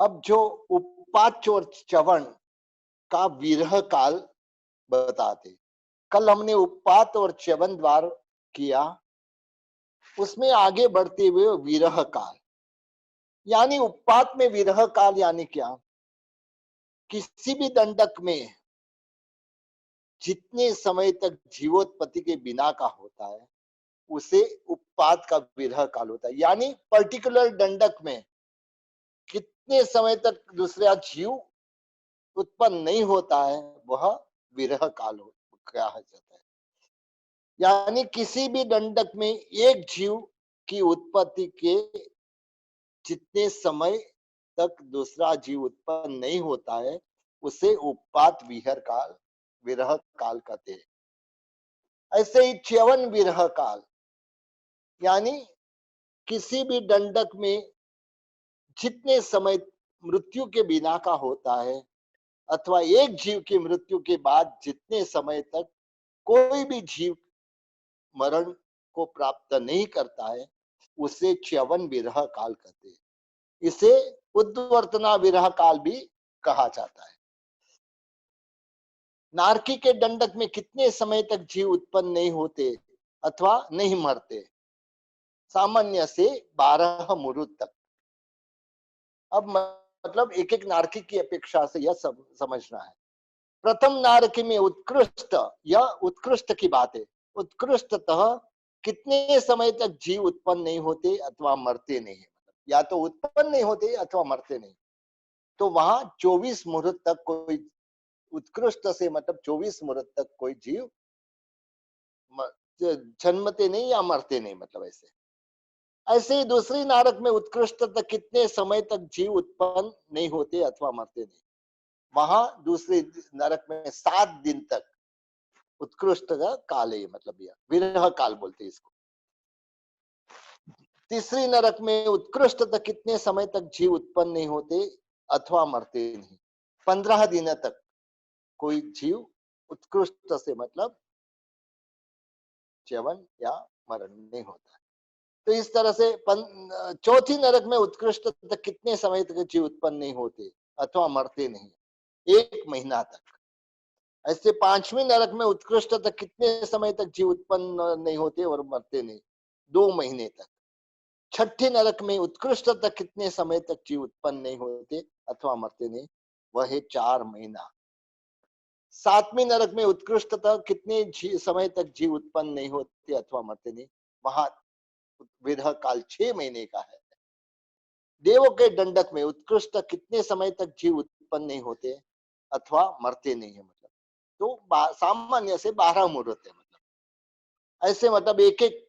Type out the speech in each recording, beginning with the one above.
अब जो उपाच और च्यवन का विरह काल बताते, कल हमने उपात और च्यवन द्वार किया, उसमें आगे बढ़ते हुए विरह काल, यानी उपात में विरह काल यानी क्या, किसी भी दंडक में जितने समय तक जीवोत्पत्ति के बिना का होता है उसे उपात का विरह काल होता है। यानी पर्टिकुलर दंडक में कितने समय तक दूसरा जीव उत्पन्न नहीं होता है वह विरह काल कहा जाता है। यानी किसी भी दंडक में एक जीव की उत्पत्ति के जितने समय तक दूसरा जीव उत्पन्न नहीं होता है उसे उपात विरह काल कहते हैं। ऐसे ही च्यवन विरह काल, यानी किसी भी दंडक में जितने समय मृत्यु के बिना का होता है अथवा एक जीव की मृत्यु के बाद जितने समय तक कोई भी जीव मरण को प्राप्त नहीं करता है उसे च्यवन विरह काल कहते हैं। इसे उद्वर्तना विरह काल भी कहा जाता है। नारकी के दंडक में कितने समय तक जीव उत्पन्न नहीं होते अथवा नहीं मरते, सामान्य से 12 मुहूर्त तक। अब मतलब एक एक नारकी की अपेक्षा से यह सब समझना है। प्रथम नारकी में उत्कृष्ट, यह उत्कृष्ट की बात है, उत्कृष्टतः कितने समय तक जीव उत्पन्न नहीं होते अथवा मरते नहीं है, या तो उत्पन्न नहीं होते अथवा मरते नहीं, तो वहां 24 मुहूर्त तक कोई, उत्कृष्ट से मतलब 24 मुहूर्त तक कोई जीव जन्मते नहीं या मरते नहीं, मतलब ऐसे। ऐसे ही दूसरी नारक में उत्कृष्ट तक कितने समय तक जीव उत्पन्न नहीं होते अथवा मरते नहीं, वहां दूसरे नरक में 7 दिन तक उत्कृष्ट का काल है, मतलब यह विरह काल बोलते हैं इसको। तीसरी नरक में उत्कृष्ट तक कितने समय तक जीव उत्पन्न नहीं होते अथवा मरते नहीं, 15 दिन तक कोई जीव उत्कृष्ट से मतलब च्यवन या मरण नहीं होता। तो इस तरह से चौथी नरक में उत्कृष्ट तक कितने समय तक जीव उत्पन्न नहीं होते अथवा मरते नहीं, 1 महीना तक। ऐसे पांचवी नरक में उत्कृष्ट तक कितने समय तक जीव उत्पन्न नहीं होते और मरते नहीं, 2 महीने तक। छठी नरक में उत्कृष्ट तक कितने समय तक जीव उत्पन्न नहीं होते अथवा मरते नहीं, वह है 4 महीना। सातवीं नरक में उत्कृष्ट तक कितने समय तक जीव उत्पन्न नहीं होते अथवा मरते नहीं, वहां विरह काल 6 महीने का है। देवों के दंडक में उत्कृष्ट कितने समय तक जीव उत्पन्न नहीं होते अथवा मरते नहीं है, मतलब तो सामान्य से 12 मुहूर्त है, मतलब ऐसे, मतलब एक एक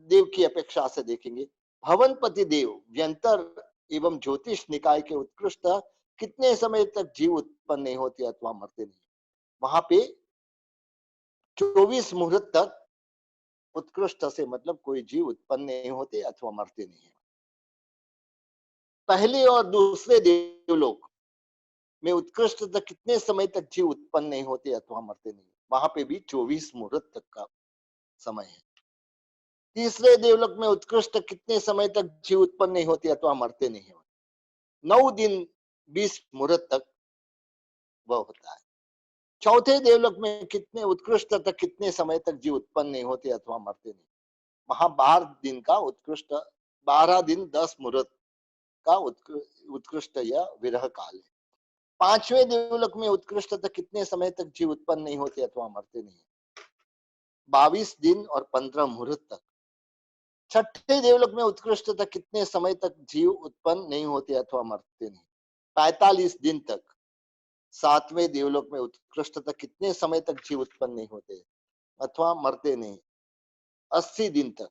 देव की अपेक्षा से देखेंगे। भवनपति देव व्यंतर एवं ज्योतिष निकाय के उत्कृष्ट कितने समय तक जीव उत्पन्न नहीं होते अथवा मरते नहीं, वहां पे 24 मुहूर्त तक उत्कृष्ट से मतलब कोई जीव उत्पन्न नहीं होते अथवा मरते नहीं है। पहले और दूसरे देवलोक में उत्कृष्ट तक कितने समय तक जीव उत्पन्न नहीं होते अथवा मरते नहीं, वहां पे भी 24 मुहूर्त तक का समय है। तीसरे देवलोक में उत्कृष्ट कितने समय तक जीव उत्पन्न नहीं होते अथवा मरते नहीं है, 9 दिन 20 मुहूर्त तक वह होता है। चौथे देवलोक में कितने उत्कृष्ट तक कितने समय तक जीव उत्पन्न नहीं होते अथवा मरते नहीं, वहां 12 दिन का उत्कृष्ट, 12 दिन 10 मुहूर्त का उत्कृष्ट या विरह काल है। पांचवें देवलोक में उत्कृष्ट तक कितने समय तक जीव उत्पन्न नहीं होते अथवा मरते नहीं, 22 दिन और 15 मुहूर्त तक। छठे देवलोक में उत्कृष्ट तक कितने समय तक जीव उत्पन्न नहीं होते अथवा मरते नहीं, 45 दिन तक। सातवें देवलोक में उत्कृष्ट तक कितने समय तक जीव उत्पन्न नहीं होते अथवा मरते नहीं, 80 दिन तक।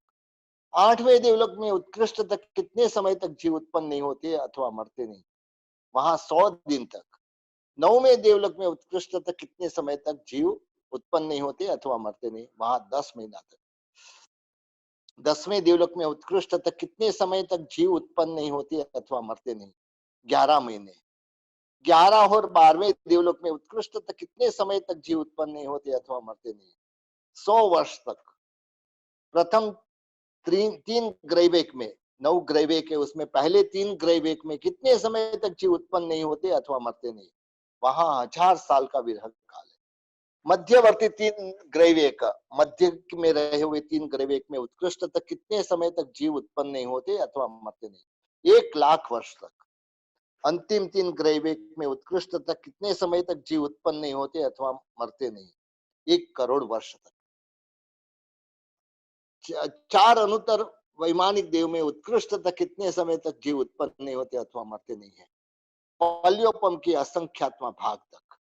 आठवें देवलोक में उत्कृष्ट तक कितने समय तक जीव उत्पन्न नहीं होते अथवा मरते नहीं, वहां 100 दिन तक। नौवें देवलोक में उत्कृष्ट तक कितने समय तक जीव उत्पन्न नहीं होते अथवा मरते नहीं, वहां 10 महीना तक। 10वें देवलोक में उत्कृष्ट तक कितने समय तक जीव उत्पन्न नहीं होते अथवा मरते नहीं, 11 महीने। 11 और 12वें देवलोक में उत्कृष्ट तक कितने समय तक जीव उत्पन्न नहीं होते अथवा मरते नहीं, 100 वर्ष तक। प्रथम तीन ग्रैवेक में 9 ग्रैवेक है, उसमें पहले 3 ग्रैवेक में कितने समय तक जीव उत्पन्न नहीं होते अथवा मरते नहीं, वहां 1000 साल का विरह काल है। मध्यवर्ती 3 ग्रैवेक, मध्य में रहे हुए 3 ग्रैवेक में उत्कृष्ट तक कितने समय तक जीव उत्पन्न नहीं होते अथवा मरते नहीं, 1,00,000 वर्ष तक। अंतिम 3 ग्रैवेक में उत्कृष्ट तक कितने समय तक जीव उत्पन्न नहीं होते अथवा मरते नहीं, 1,00,00,000 वर्ष तक। 4 अनुत्तर वैमानिक देव में उत्कृष्ट तक कितने समय तक जीव उत्पन्न नहीं होते अथवा मरते नहीं है, पल्योपम के असंख्यात्मा भाग तक।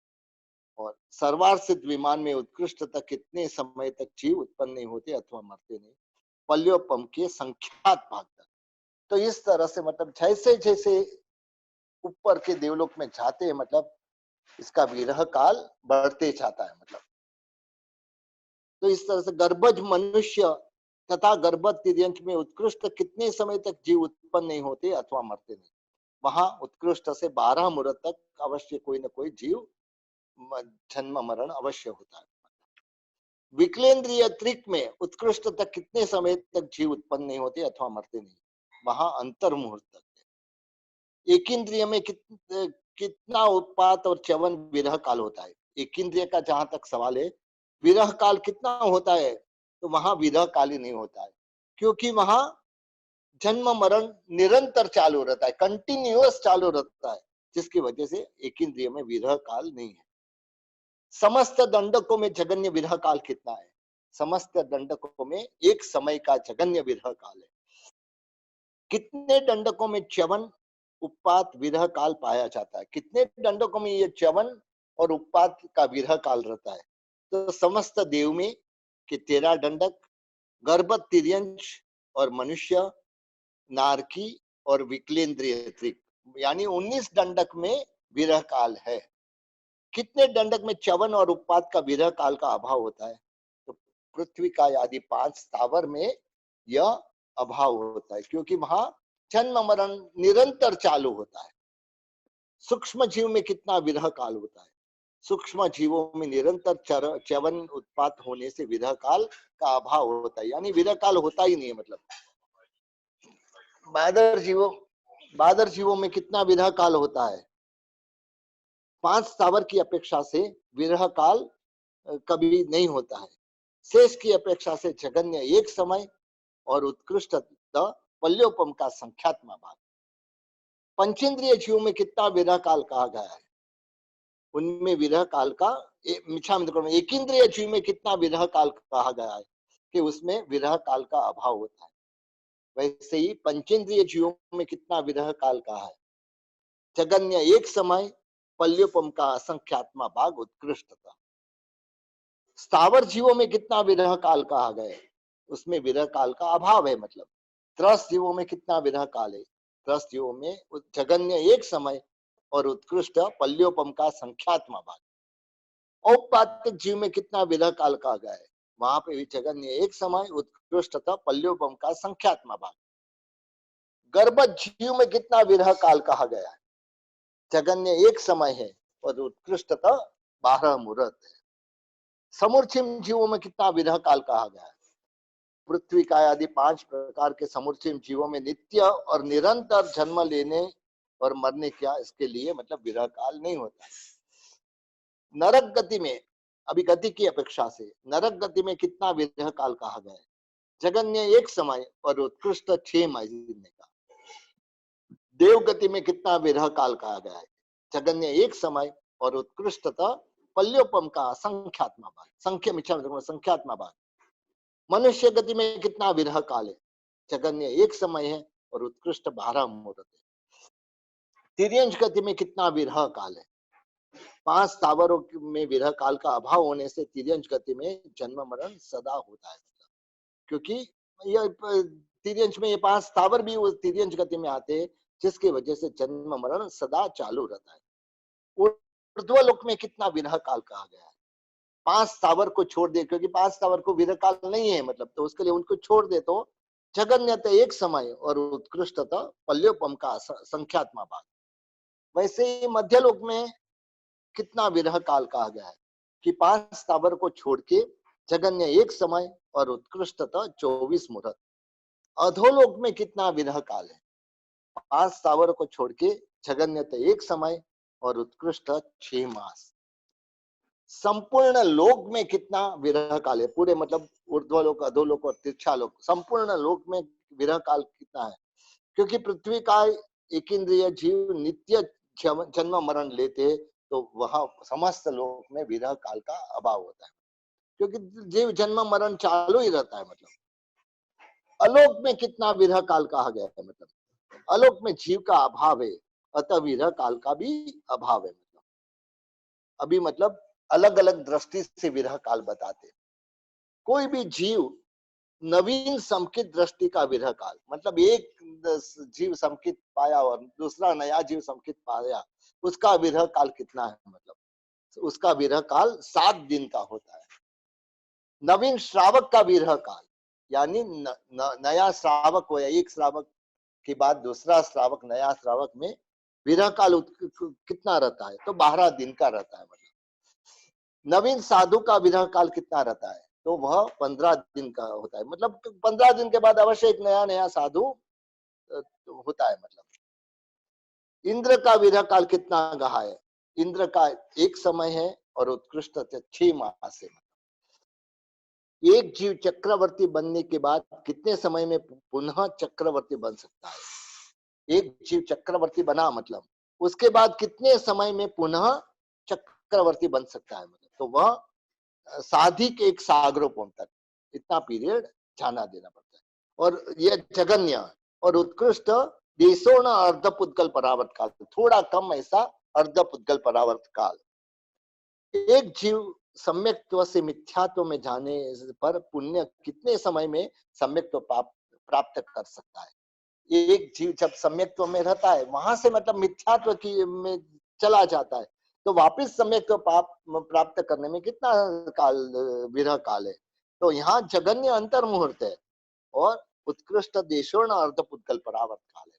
और सर्वार्थ सिद्ध विमान में उत्कृष्ट तक कितने समय तक जीव उत्पन्न नहीं होते अथवा मरते नहीं, पल्योपम के संख्यात भाग तक। तो इस तरह से मतलब जैसे जैसे ऊपर के देवलोक में जाते हैं, मतलब इसका विरह काल बढ़ते जाता है। मतलब तो इस तरह से गर्भज मनुष्य तथा गर्भज तिर्यंच में उत्कृष्ट कितने समय तक जीव उत्पन्न नहीं होते अथवा मरते नहीं, वहां उत्कृष्ट से 12 मुहूर्त तक अवश्य कोई न कोई जीव जन्म मरण अवश्य होता है। विकलेंद्रिय त्रिक में उत्कृष्ट तक कितने समय तक जीव उत्पन्न नहीं होते अथवा मरते नहीं, वहां अंतर मुहूर्त तक है। एक इंद्रिय में कितना उत्पात और च्यवन विरह काल होता है। एक इंद्रिय का जहां तक सवाल है, विरह काल कितना होता है, तो वहां विरह काल ही नहीं होता है, क्योंकि वहां जन्म मरण निरंतर चालू रहता है, कंटिन्यूअस चालू रहता है, जिसकी वजह से एक इंद्रिय में विरह काल नहीं है। समस्त दंडकों में जगन्य विरह काल कितना है, समस्त दंडकों में एक समय का जगन्य विरह काल है। कितने दंडकों में च्यवन उत्पात विरह काल पाया जाता है, कितने दंडकों में ये च्यवन और उत्पात का विरह काल रहता है, तो समस्त देव में कि 13 दंडक, गर्भ तिर्यंश और मनुष्य, नारकी और विकलेंद्रिय त्रिक, यानी 19 दंडक में विरह काल है। कितने दंडक में च्यवन और उत्पात का विरह काल का अभाव होता है, तो पृथ्वी का आदि 5 स्थावर में यह अभाव होता है, क्योंकि वहां जन्म मरण निरंतर चालू होता है। सूक्ष्म जीव में कितना विरह काल होता है, सूक्ष्म जीवों में निरंतर च्यवन उत्पात होने से विरह काल का अभाव होता है, यानी विरह काल होता ही नहीं है। मतलब बादर जीवों में कितना विरह काल होता है, 5 स्थावर की अपेक्षा से विरह काल कभी नहीं होता है। शेष की अपेक्षा से जगन्य एक समय और उत्कृष्ट पल्योपम का संख्यात्मा भाग। पंचेंद्रिय जीव में कितना विरह काल कहा गया है, उनमें विरह काल का एक इंद्रिय जीव में कितना विरह काल कहा गया है कि उसमें विरह काल का अभाव होता है। वैसे ही पंचेंद्रिय जीवों में कितना विरह काल कहा है, जगन्य एक समय, पल्योपम का असंख्यात्मा भाग, उत्कृष्टता। स्थावर जीवों में कितना विरह काल कहा गया है, उसमें विरह काल का अभाव है। मतलब त्रस्त जीवों में कितना विरह काल है, त्रस्त जीवों में जगन्य एक समय और उत्कृष्ट पल्योपम का संख्यात्मा भाग। औपातिक जीव में कितना विरह काल कहा गया है, वहां पे भी जगन्य एक समय, उत्कृष्टता पल्योपम का संख्यात्मा भाग। गर्भज जीव में कितना विरह काल कहा गया है, जगन्य एक समय है और उत्कृष्टता 12 मुहूर्त है। समूर्छिम जीवों में कितना विरह काल कहा गया है, पृथ्वी का आदि 5 प्रकार के समूर्छिम जीवों में नित्य और निरंतर जन्म लेने और मरने क्या इसके लिए मतलब विरह काल नहीं होता। नरक गति में, अभी गति की अपेक्षा से नरक गति में कितना विरह काल कहा गया है, जगन्य एक समय और उत्कृष्ट 6 महीने का। देव गति में कितना विरह काल कहा गया है, जगन्य एक समय और उत्कृष्टता पल्योपम का संख्यात्मा भाग, संख्यात्मा भाग। मनुष्य गति में कितना विरह काल है, जगन्य एक समय है और उत्कृष्ट 12 मुहूर्त है। तिर्यंश गति में कितना विरह काल है, 5 स्थावरों में विरह काल का अभाव होने से तिर्यंश गति में जन्म मरण सदा होता है। क्योंकि यह तिर्यंश में ये 5 स्थावर भी उस तिर्यंश गति में आते हैं, जिसकी वजह से जन्म मरण सदा चालू रहता है। ऊर्ध्वलोक में कितना विरह काल कहा गया है, 5 स्थावर को छोड़ दे, क्योंकि 5 स्थावर को विरह काल नहीं है, मतलब तो उसके लिए उनको छोड़ दे तो जगन्यता एक समय और उत्कृष्टता पल्योपम का संख्यात्मा भाग। वैसे ही मध्यलोक में कितना विरह काल कहा गया है कि 5 स्थावर को छोड़ के जगन्य एक समय और उत्कृष्टता 24 मुहूर्त। अधोलोक में कितना विरह काल है? 5 स्थावर को छोड़ के जगन्यत 1 समय और उत्कृष्ट 6 मास। संपूर्ण लोक में कितना विरह काल है? पूरे मतलब ऊर्ध्वलोक, अधोलोक और तिर्क्षालोक, संपूर्ण लोक में विरह काल कितना है? क्योंकि पृथ्वी का एक इंद्रिय जीव नित्य जन्म मरण लेते, तो वह समस्त लोक में विरह काल का अभाव होता है, क्योंकि जीव जन्म मरण चालू ही रहता है। मतलब अलोक में कितना विरह काल कहा गया है? मतलब अलोक में जीव का अभाव है, अतः विरह काल का भी अभाव है। मतलब अभी मतलब अलग अलग दृष्टि से विरह काल बताते। कोई भी जीव नवीन समकित दृष्टि का विरह काल, मतलब एक जीव समकित पाया और दूसरा नया जीव समकित पाया, उसका विरह काल कितना है? मतलब उसका विरह काल 7 दिन का होता है। नवीन श्रावक का विरह काल, यानी नया श्रावक हो या एक श्रावक के बाद दूसरा श्रावक, नया श्रावक में विरह काल कितना रहता है? तो 12 दिन का रहता है। मतलब नवीन साधु का विरह काल कितना रहता है? तो वह 15 दिन का होता है। मतलब 15 दिन के बाद अवश्य एक नया नया साधु होता है। मतलब इंद्र का विरह काल कितना कहा है? इंद्र का 1 समय है और उत्कृष्ट 6 मास है। एक जीव चक्रवर्ती बनने के बाद कितने समय में पुनः चक्रवर्ती बन सकता है? एक जीव चक्रवर्ती बना मतलब उसके बाद कितने समय में पुनः चक्रवर्ती बन सकता है? मतलब तो वह साधिक 1 सागरोपम तक इतना पीरियड जाना देना पड़ता है। और यह जगन्य और उत्कृष्ट देशों अर्ध पुद्गल परावर्त काल, थोड़ा कम ऐसा अर्ध पुद्गल परावर्त काल। एक जीव सम्यक्त्व से मिथ्यात्व में जाने पर पुण्य कितने समय में सम्यक्त्व प्राप्त कर सकता है? एक जीव जब सम्यक्त्व में रहता है, वहां से मतलब मिथ्यात्व की में चला जाता है, तो वापिस सम्यक्त्व प्राप्त करने में कितना काल, विरह काल है? तो यहाँ जगन्य अंतर मुहूर्त है और उत्कृष्ट देशों अर्ध पुद्गल परावर्त काल है।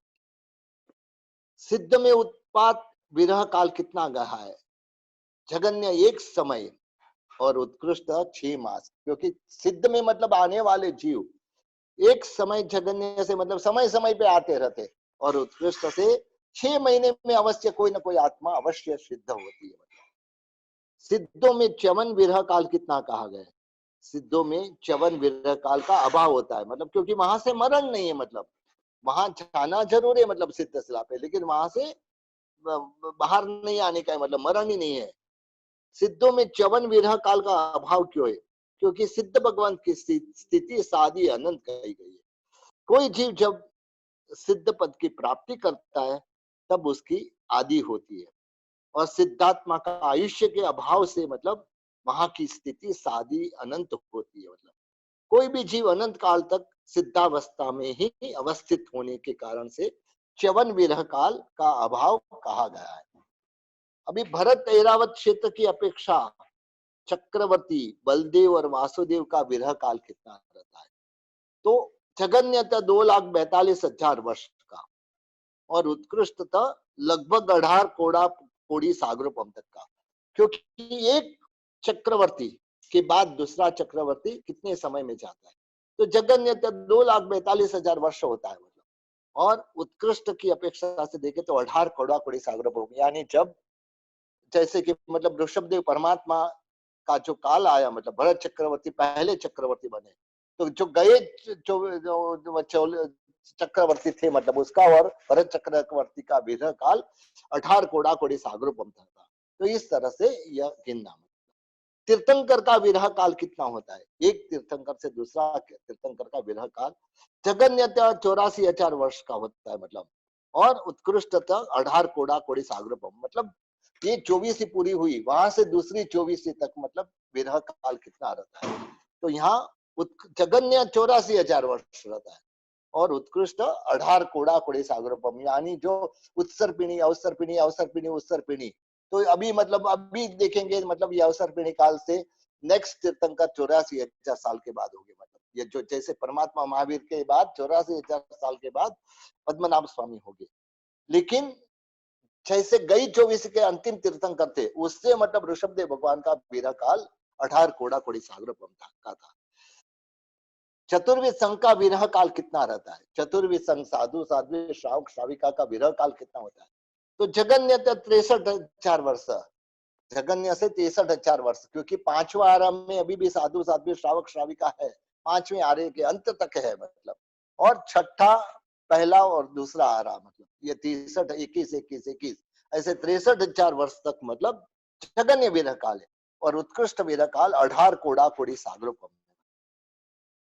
सिद्ध में उत्पात विरह काल कितना गहा है? जगन्य 1 समय और उत्कृष्ट 6 मास, क्योंकि सिद्ध में मतलब आने वाले जीव 1 समय जगन्य से मतलब समय समय पे आते रहते, और उत्कृष्ट से 6 महीने में अवश्य कोई ना कोई आत्मा अवश्य सिद्ध होती है। सिद्धों में च्यवन विरह काल कितना कहा गया है? सिद्धों में च्यवन विरह काल का अभाव होता है, मतलब क्योंकि वहां से मरण नहीं है। मतलब वहां जाना जरूर है, मतलब सिद्ध शिला पे, लेकिन वहां से बाहर नहीं आने का है, मतलब मरण ही नहीं है। सिद्धों में च्यवन विरह काल का अभाव क्यों है? क्योंकि सिद्ध भगवान की स्थिति सादी अनंत कही गई है। कोई जीव जब सिद्ध पद की प्राप्ति करता है, तब उसकी आदि होती है, और सिद्धात्मा का आयुष्य के अभाव से मतलब वहां की स्थिति सादी अनंत होती है। मतलब कोई भी जीव अनंत काल तक सिद्धावस्था में ही अवस्थित होने के कारण से च्यवन विरह काल का अभाव कहा गया है। अभी भरत ऐरावत क्षेत्र की अपेक्षा चक्रवर्ती बलदेव और वासुदेव का विरह काल कितना रहता है? तो जगन्यता 2,42,000 वर्ष का, और उत्कृष्टता लगभग 18 कोड़ी सागरोपम तक का, क्योंकि एक चक्रवर्ती के बाद दूसरा चक्रवर्ती कितने समय में जाता है? तो जगन्यता 2,42,000 वर्ष होता है। मतलब और उत्कृष्ट की अपेक्षा से देखे तो 18 कोड़ी सागरोपम, यानी जब जैसे कि मतलब ऋषभदेव परमात्मा का जो काल आया, मतलब भरत चक्रवर्ती पहले चक्रवर्ती बने, तो जो गए चक्रवर्ती थे, मतलब उसका और भरत चक्रवर्ती का विरह काल 18 कोड़ी सागरोपम था। तो इस तरह से यह गिनना। तीर्थंकर का विरह काल कितना होता है? एक तीर्थंकर से दूसरा तीर्थंकर का विरह काल जगन्यता 84,000 वर्ष का होता है। मतलब और उत्कृष्टता 18 कोड़ी सागरोपम, मतलब ये 24 पूरी हुई, वहां से दूसरी 24 तक मतलब विरह काल कितना रहता है? तो यहाँ जगन्य 84,000 वर्ष रहता है, और उत्कृष्ट 18 कोड़ी सागरोपम, यानी जो उत्सर्पिणी अवसर्पिणी अवसर्पिणी उत्सर्पिणी। तो अभी मतलब अभी देखेंगे, मतलब ये अवसर्पिणी काल से नेक्स्ट तीर्थंकर 84,000 साल के बाद होंगे। मतलब ये जो जैसे परमात्मा महावीर के बाद 84,000 साल के बाद पद्मनाभ स्वामी होंगे, लेकिन जैसे गई 24 के अंतिम तीर्थंकर थे, उससे मतलब ऋषभदेव भगवान का विरह काल 18 कोड़ी सागरोपम का था। चतुर्विध संघ का विरह काल कितना रहता है? चतुर्विध संघ साधु साध्वी श्रावक श्राविका का विरह काल कितना होता है? तो जगन्य 63,000 वर्ष, जगन्य से 63,000 वर्ष, क्योंकि पांचवा आराम में अभी भी साधु साध्वी श्रावक श्राविका है, पांचवें आरे के अंत तक है मतलब, और छठा पहला और दूसरा आराम, मतलब ये 63, 21, 21, 21 ऐसे 63,000 वर्ष तक मतलब जगन्य विरह काल है। और उत्कृष्ट विरह काल 18 कोड़ा कोड़ी सागरोपम।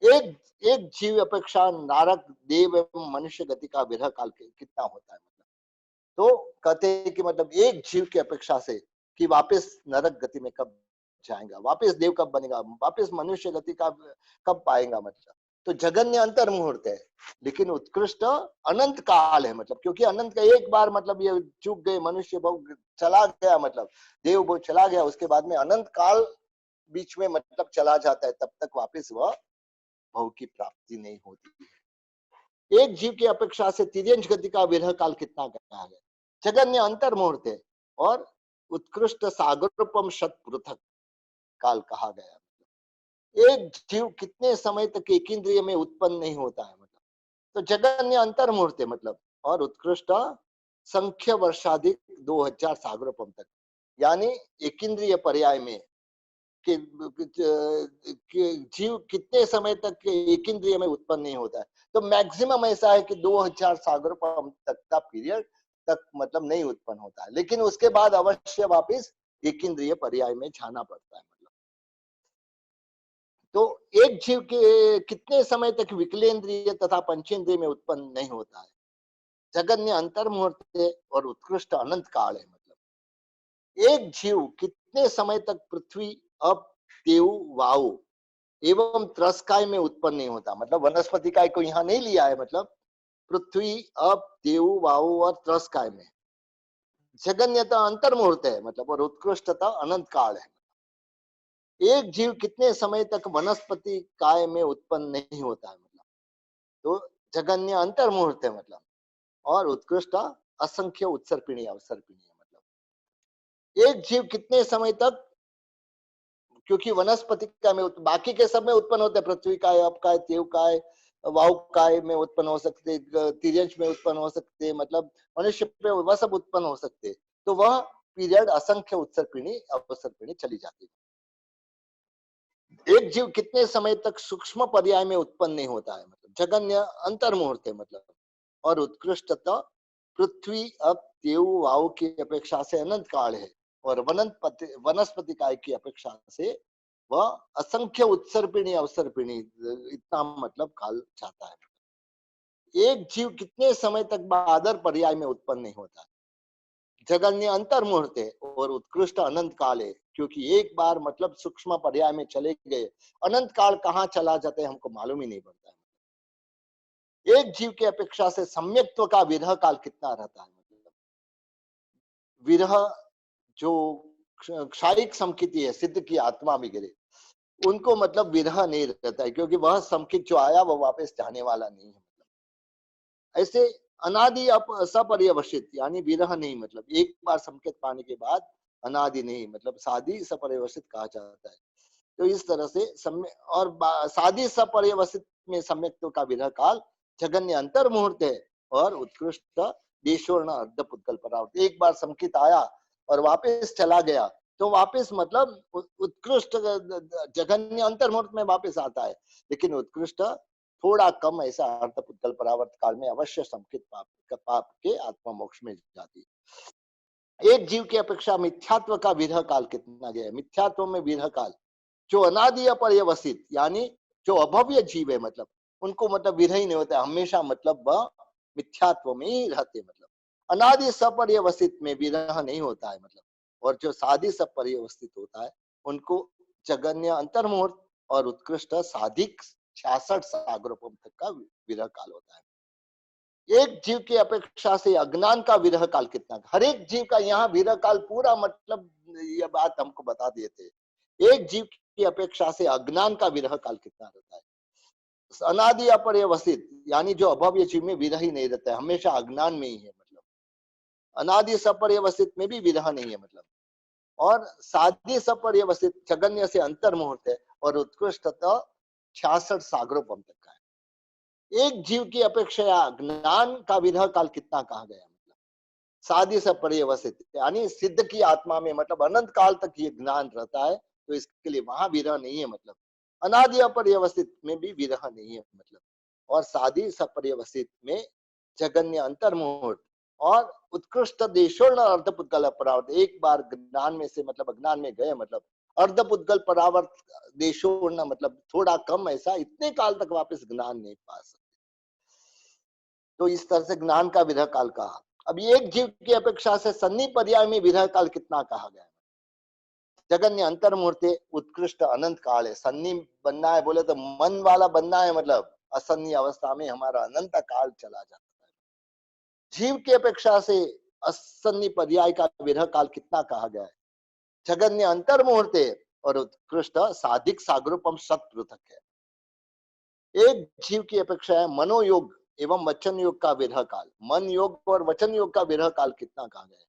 एक एक जीव अपेक्षा नारक देव एवं मनुष्य गति का विरह काल कितना होता है? मतलब तो कहते हैं कि मतलब एक जीव की अपेक्षा से कि वापस नरक गति में कब जाएगा, वापस देव कब बनेगा, वापस मनुष्य गति का कब पाएगा, मतलब तो जगन्य अंतर मुहूर्त है, लेकिन उत्कृष्ट अनंत काल है, मतलब क्योंकि अनंत का एक बार मतलब ये चूक गए, मनुष्य बहु चला गया, मतलब देव बहु चला गया, उसके बाद में अनंत काल बीच में मतलब चला जाता है, तब तक वापस वह भव की प्राप्ति नहीं होती है। एक जीव की अपेक्षा से तिर्यंश गति का विरह काल कितना कहा है? जगन्य अंतर मुहूर्त है, और उत्कृष्ट सागरोपम शत पृथक काल कहा गया। एक जीव कितने समय तक एक इंद्रिय में उत्पन्न नहीं होता है, मतलब तो जगन्य अंतर मुहूर्त है, मतलब और उत्कृष्ट संख्य वर्षाधिक 2000 सागरोपम तक, यानी एक इंद्रिय पर्याय में कि जीव कितने समय तक एक इंद्रिय में उत्पन्न नहीं होता है। तो मैक्सिमम ऐसा है कि 2000 सागरोपम तक का पीरियड तक मतलब नहीं उत्पन्न होता है, लेकिन उसके बाद अवश्य वापिस एक इंद्रिय पर्याय में जाना पड़ता है। मतलब तो एक जीव के कितने समय तक विकलेंद्रिय तथा पंचेंद्रिय में उत्पन्न नहीं होता है? जगन्य अंतर मुहूर्त और उत्कृष्ट अनंत काल है। मतलब एक जीव कितने समय तक पृथ्वी, अप, देव, वायु एवं त्रस्काय में उत्पन्न नहीं होता, मतलब वनस्पति काय को यहाँ नहीं लिया है, मतलब पृथ्वी, अप, देव, वायु और त्रस्काय में जगन्यता अंतर मुहूर्त है, मतलब और उत्कृष्टता अनंत काल है। एक जीव कितने समय तक वनस्पति काय में उत्पन्न नहीं होता है, मतलब तो जगन्य अंतर मुहूर्त है, मतलब और उत्कृष्ट असंख्य उत्सर्पिणी अवसर्पिणी है। मतलब एक जीव कितने समय तक, क्योंकि वनस्पति काय में बाकी के सब में उत्पन्न होते हैं, पृथ्वी काय, अप काय, देव काय, वायु काय में उत्पन्न हो सकते, तिर्यंश में उत्पन्न हो सकते, मतलब मनुष्य पे वह सब उत्पन्न हो सकते, तो वह पीरियड असंख्य उत्सर्पिणी अवसर्पिणी चली जाती है। एक जीव कितने समय तक सूक्ष्म पर्याय में उत्पन्न नहीं होता है, मतलब जगन्य अंतर मुहूर्त है, मतलब और उत्कृष्टता पृथ्वी, अप, देव, वायु की अपेक्षा से अनंत काल है, और वनस्पति काय की अपेक्षा से वह असंख्य उत्सर्पिणी अवसर्पिणी इतना मतलब काल जाता है। एक जीव कितने समय तक बादर पर्याय में उत्पन्न नहीं होता है? जगन्य अंतर मुहूर्त है और उत्कृष्ट अनंत काल है, क्योंकि एक बार मतलब सूक्ष्म पर्याय में चले गए, अनंत काल कहाँ चला जाता है हमको मालूम ही नहीं पड़ता है। एक जीव की अपेक्षा से सम्यक्त्व का विरह काल कितना रहता है? मतलब विरह जो क्षायिक समकिति है, सिद्ध की आत्मा वगैरह, उनको मतलब विरह नहीं रहता है, क्योंकि वह समकित जो आया वह वापस जाने वाला नहीं है। ऐसे अनादि सपर्यवसित यानी विरह नहीं, मतलब एक बार संकेत पाने के बाद अनादि नहीं, मतलब साधी सपर्यवसित कहा जाता है। तो इस तरह से और साधी सपर्यवसित में सम्यक्त्व का विरह काल जगन्य अंतर मुहूर्त है, और उत्कृष्ट देशोर्ण अर्ध पुद्गल परावर्त। एक बार संकित आया और वापस चला गया, तो वापस मतलब उत्कृष्ट जगन्य अंतर मुहूर्त में वापस आता है, लेकिन उत्कृष्ट थोड़ा कम ऐसा अर्थ पुद्गल परावर्त काल में अवश्य संकित पाप के आत्मा मोक्ष में जाती है। एक जीव की अपेक्षा मिथ्यात्व का विरह काल कितना गया है? मिथ्यात्व में विरह काल जो अनादि अपर्यवसित यानी जो अभव्य जीव है, मतलब उनको मतलब विरह ही नहीं होता, हमेशा मतलब वह मिथ्यात्व में ही रहते, मतलब अनादि सपर्यवसित में विरह नहीं होता है, मतलब और जो साधि सपर्यवस्थित होता है उनको जगन्य अंतर मुहूर्त और उत्कृष्ट साधिक 66 सागरोपम तक का विरह काल होता है। एक जीव की अपेक्षा से अज्ञान का विरह काल कितना? हर एक जीव का यहाँ विरह काल पूरा मतलब ये बात हमको बता दिए थे। एक जीव की अपेक्षा से अज्ञान का विरह काल कितना रहता है? अनादि अपर्यवसित यानी जो अभव्य जीव में विरह ही नहीं रहता है, हमेशा अज्ञान में ही है, मतलब अनादि सपर्यवसित में भी विरह नहीं है, मतलब और साध्य सपर्यवसित जगन्य से अंतर मुहूर्त है, और उत्कृष्टता 66 सागरोपम तक का है। एक जीव की अपेक्षा ज्ञान का विरह काल कितना कहा गया, मतलब साधी से पर्यवसित, यानी सिद्ध की आत्मा में मतलब अनंत काल तक ये ज्ञान रहता है, तो इसके लिए वहां विरह नहीं है। मतलब अनादि अपर्यवसित में भी विरह नहीं है। मतलब और साधी सपर्यवसित में जगन्य अंतर्मुहूर्त और उत्कृष्ट देशोर्ण अर्धपुद्गल परावर्त, एक बार ज्ञान में से मतलब अज्ञान में गए, मतलब अर्धपुद्गल परावर्त देशोर्ण मतलब थोड़ा कम, ऐसा इतने काल तक वापस ज्ञान नहीं पा सकते। तो इस तरह से ज्ञान का विरह काल कहा। अब एक जीव की अपेक्षा से सन्नी पर्याय में विरह काल कितना कहा गया? जगन्य अंतर्मूर्ति उत्कृष्ट अनंत काल है। सन्नी बनना है बोले तो मन वाला बनना है, मतलब असन्नी अवस्था में हमारा अनंत काल चला जाता है। जीव की अपेक्षा से असन्नी पर्याय का विरह काल कितना कहा गया है? जगन्य अंतर्मुहूर्त और उत्कृष्ट साधिक सागरूपम शत पृथक है। एक जीव की अपेक्षा है मनोयोग एवं वचन योग का विरह काल। मन योग और वचन योग का विरह काल कितना कहा गया है?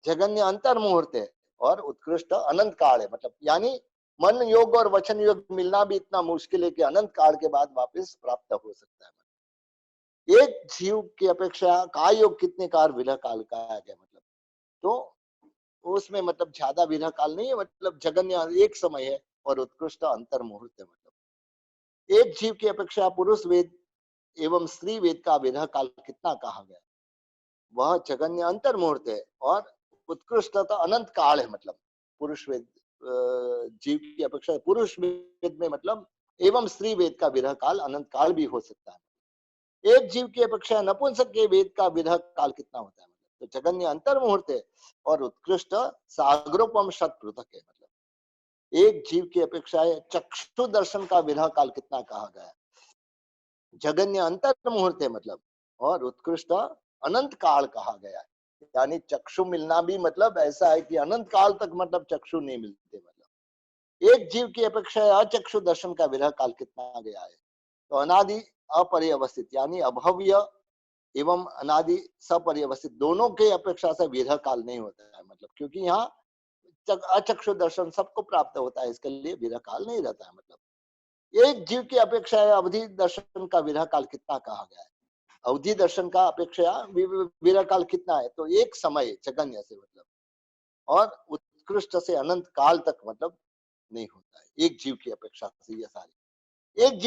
जगन्य अंतर्मुहूर्त है और उत्कृष्ट अनंत काल है। मतलब यानी मन योग और वचन योग मिलना भी इतना मुश्किल है कि अनंत काल के बाद वापस प्राप्त हो सकता है। एक जीव की अपेक्षा काय योग कितने काल विरह काल का है? मतलब तो उसमें मतलब ज्यादा विरह काल नहीं है, मतलब जगन्य एक समय है और उत्कृष्ट अंतर मुहूर्त है। मतलब एक जीव की अपेक्षा पुरुष वेद एवं स्त्री वेद का विरह काल कितना कहा गया? वह जगन्य अंतर मुहूर्त है और उत्कृष्टता अनंत काल है। मतलब पुरुष वेद जीव की अपेक्षा पुरुष वेद में मतलब एवं स्त्री वेद का विरह काल अनंत काल भी हो सकता है। एक जीव की अपेक्षा नपुंसक के वेद का विरह काल कितना होता है? मतलब तो जगन्य अंतर मुहूर्त है और उत्कृष्ट सागरोपम शत पृथक है। मतलब एक जीव की अपेक्षा चक्षु दर्शन का विरह काल कितना कहा गया है? जगन्य अंतर मुहूर्त है, मतलब और उत्कृष्ट अनंत काल कहा गया है। यानी चक्षु मिलना भी मतलब ऐसा है कि अनंत काल तक मतलब चक्षु नहीं मिलते। मतलब एक जीव की अपेक्षा अचक्षु दर्शन का विरह काल कितना गया है? तो अनादि अपर्यवस्थित यानी अभव्य एवं अनादि सपर्यवस्थित दोनों के अपेक्षा से विरह काल नहीं होता है। मतलब क्योंकि यहाँ अचक्षु दर्शन सबको प्राप्त होता है, इसके लिए विरह काल नहीं रहता है। मतलब एक जीव की अपेक्षा अवधि दर्शन का विरह काल कितना कहा गया है? अवधि दर्शन का अपेक्षा विरह काल कितना है? तो एक समय जगन्य से मतलब और उत्कृष्ट से अनंत काल तक मतलब नहीं होता है एक जीव की अपेक्षा से। ये सारी एक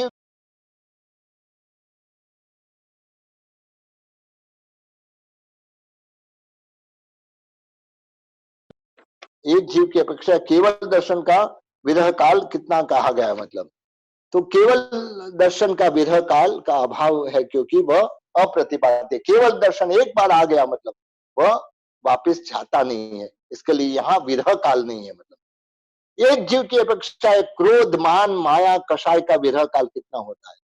जीव की अपेक्षा केवल दर्शन का विरह काल कितना कहा गया है? मतलब तो केवल दर्शन का विरह काल का अभाव है, क्योंकि वह अप्रतिपाद्य। केवल दर्शन एक बार आ गया मतलब वह वापस जाता नहीं है, इसके लिए यहाँ विरह काल नहीं है। मतलब एक जीव की अपेक्षा क्रोध मान माया कषाय का विरह काल कितना होता है?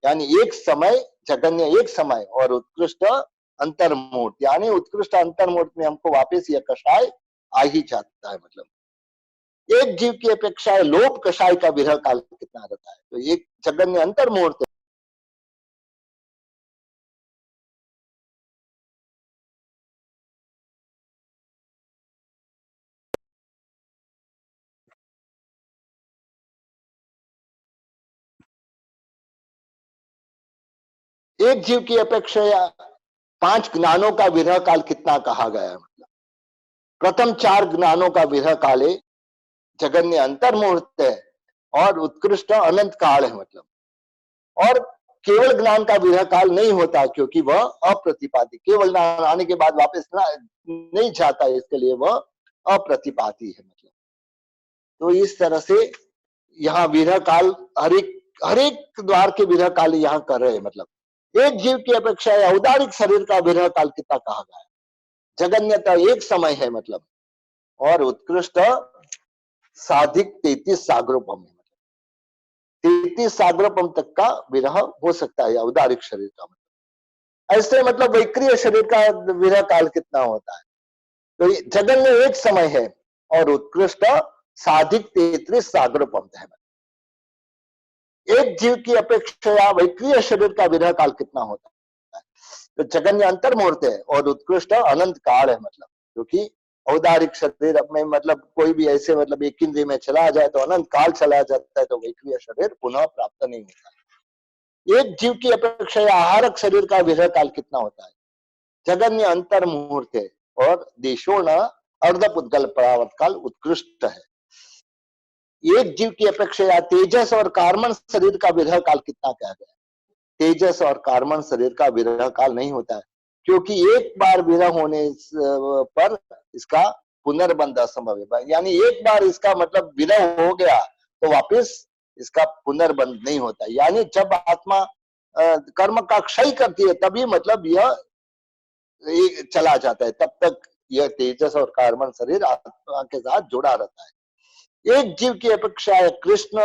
यानी एक समय जगन्य एक समय और उत्कृष्ट अंतर्मुहूर्त, यानी उत्कृष्ट अंतर्मुहूर्त में हमको वापस यह कषाय आ ही जाता है। मतलब एक जीव की अपेक्षा लोभ कषाय का विरह काल कितना रहता है? तो एक जगन्य अंतर्मुहूर्त। एक जीव की अपेक्षा 5 ज्ञानों का विरह काल कितना कहा गया है? मतलब प्रथम 4 ज्ञानों का विरह काल है, जगन्य अंतर्मुहूर्त है और उत्कृष्ट अनंत काल है। मतलब और केवल ज्ञान का विरह काल नहीं होता, क्योंकि वह अप्रतिपादी, केवल ज्ञान आने के बाद वापस नहीं जाता है, इसके लिए वह अप्रतिपादी है। मतलब तो इस तरह से यहाँ विरह काल हर एक द्वार के विरह काल यहाँ कर रहे हैं। मतलब एक जीव की अपेक्षा औदारिक शरीर का विरह काल कितना कहा गया है? जगन्यता एक समय है। मतलब और उत्कृष्ट साधिक 33 सागरोपम है। मतलब 33 सागरोपम तक का विरह हो सकता है औदारिक शरीर का। मतलब ऐसे मतलब वैक्रिय शरीर का विरह काल कितना होता है? तो जगन्य एक समय है और उत्कृष्ट साधिक 33 सागरोपम है। एक जीव की अपेक्षा वैक्रिय शरीर का विरह काल कितना होता है? तो जगन्य अंतर्मुहूर्त है और उत्कृष्ट अनंत काल है। मतलब क्योंकि औदारिक शरीर में मतलब कोई भी ऐसे मतलब एक इंद्रिय में चला जाए तो अनंत काल चला जाता है, तो वैक्रिय शरीर पुनः प्राप्त नहीं होता। एक जीव की अपेक्षा आहारक शरीर का विरह काल कितना होता है? जगन्य अंतर मुहूर्त है और देशो न अर्धपुद्गल परावर्त काल उत्कृष्ट है। एक जीव की अपेक्षा तेजस और कार्बन शरीर का विरह काल कितना कहा गया? तेजस और कार्बन शरीर का विरह काल नहीं होता है, क्योंकि एक बार विरह होने पर इसका पुनर्बंध असंभव है। यानी एक बार इसका मतलब विरह हो गया तो वापस इसका पुनर्बंध नहीं होता। यानी जब आत्मा कर्म का क्षय करती है तभी मतलब यह चला जाता है, तब तक यह तेजस और कार्बन शरीर आत्मा के साथ जुड़ा रहता है। एक जीव की अपेक्षा है कृष्ण,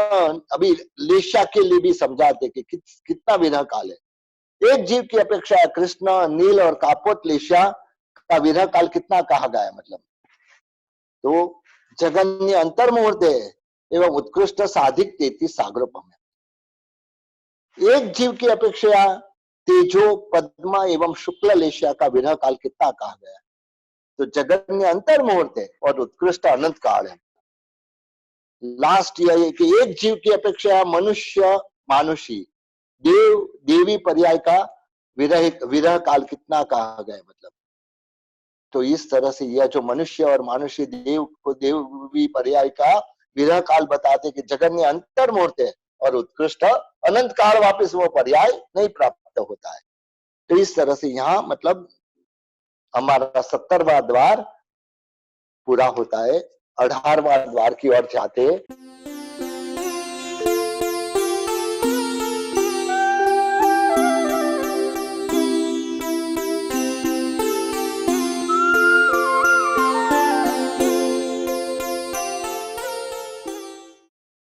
अभी लेशा के लिए भी समझाते कि कितना विरह काल है। एक जीव की अपेक्षा है कृष्ण, नील और कापोत लेशा का विरह काल कितना कहा गया है? मतलब तो जगन्य अंतर मुहूर्त है एवं उत्कृष्ट साधिक 33 सागरोपम है। एक जीव की अपेक्षा तेजो, पद्मा एवं शुक्ल लेशा का विरह काल कितना कहा गया? तो जगन्य अंतर मुहूर्त है और उत्कृष्ट अनंत काल है। लास्ट यह है कि एक जीव की अपेक्षा मनुष्य, मानुषी, देव, देवी पर्याय का विरह विरह काल कितना कहा गया? मतलब तो इस तरह से यह जो मनुष्य और मानुषी देव को देवी पर्याय का विरह काल बताते कि जगन्य अंतर मुहूर्त है और उत्कृष्ट अनंत काल वापस वो पर्याय नहीं प्राप्त होता है। तो इस तरह से यहाँ मतलब हमारा 70वां द्वार पूरा होता है, 18वां द्वार की ओर जाते हैं।